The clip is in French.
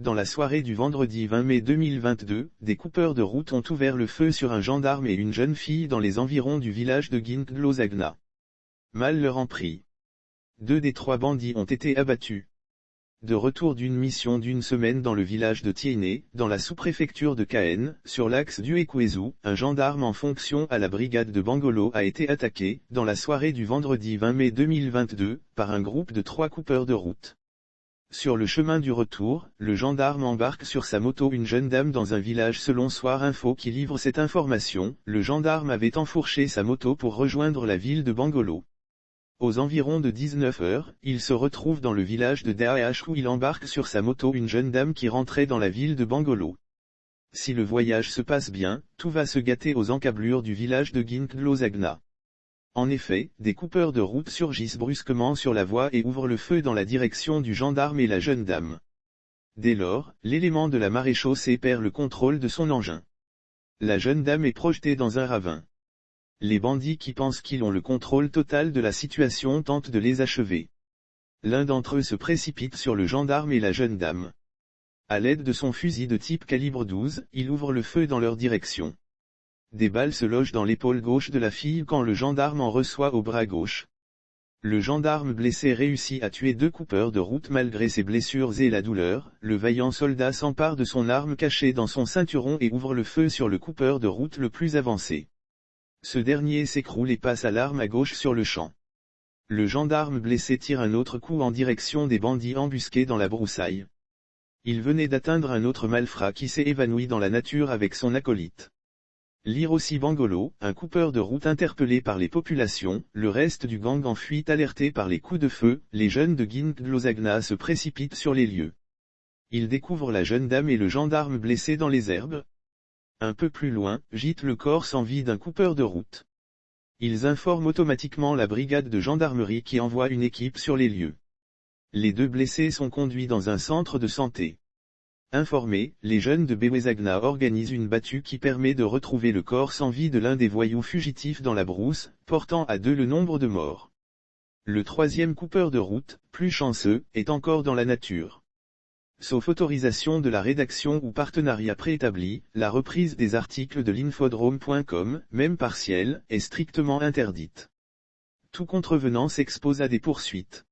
dans la soirée du vendredi 20 mai 2022, des coupeurs de route ont ouvert le feu sur un gendarme et une jeune fille dans les environs du village de Ginklosagna. Mal leur en prit. 2 des 3 bandits ont été abattus. De retour d'une mission d'une semaine dans le village de Tiéné, dans la sous-préfecture de Caen, sur l'axe du Ekwezu, un gendarme en fonction à la brigade de Bangolo a été attaqué, dans la soirée du vendredi 20 mai 2022, par un groupe de 3 coupeurs de route. Sur le chemin du retour, le gendarme embarque sur sa moto une jeune dame dans un village selon Soir Info qui livre cette information. Le gendarme avait enfourché sa moto pour rejoindre la ville de Bangolo. Aux environs de 19 h, il se retrouve dans le village de Daesh où il embarque sur sa moto une jeune dame qui rentrait dans la ville de Bangolo. Si le voyage se passe bien, tout va se gâter aux encablures du village de Ginklosagna. En effet, des coupeurs de route surgissent brusquement sur la voie et ouvrent le feu dans la direction du gendarme et la jeune dame. Dès lors, l'élément de la maréchaussée perd le contrôle de son engin. La jeune dame est projetée dans un ravin. Les bandits qui pensent qu'ils ont le contrôle total de la situation tentent de les achever. L'un d'entre eux se précipite sur le gendarme et la jeune dame. À l'aide de son fusil de type calibre 12, il ouvre le feu dans leur direction. Des balles se logent dans l'épaule gauche de la fille quand le gendarme en reçoit au bras gauche. Le gendarme blessé réussit à tuer 2 coupeurs de route malgré ses blessures et la douleur. Le vaillant soldat s'empare de son arme cachée dans son ceinturon et ouvre le feu sur le coupeur de route le plus avancé. Ce dernier s'écroule et passe à l'arme à gauche sur le champ. Le gendarme blessé tire un autre coup en direction des bandits embusqués dans la broussaille. Il venait d'atteindre un autre malfrat qui s'est évanoui dans la nature avec son acolyte. Lire aussi Bangolo, un coupeur de route interpellé par les populations, le reste du gang en fuite alerté par les coups de feu, les jeunes de Ginklosagna se précipitent sur les lieux. Ils découvrent la jeune dame et le gendarme blessé dans les herbes. Un peu plus loin, gîte le corps sans vie d'un coupeur de route. Ils informent automatiquement la brigade de gendarmerie qui envoie une équipe sur les lieux. Les 2 blessés sont conduits dans un centre de santé. Informés, les jeunes de Bewezagna organisent une battue qui permet de retrouver le corps sans vie de l'un des voyous fugitifs dans la brousse, portant à 2 le nombre de morts. Le 3e coupeur de route, plus chanceux, est encore dans la nature. Sauf autorisation de la rédaction ou partenariat préétabli, la reprise des articles de l'infodrome.com, même partielle, est strictement interdite. Tout contrevenant s'expose à des poursuites.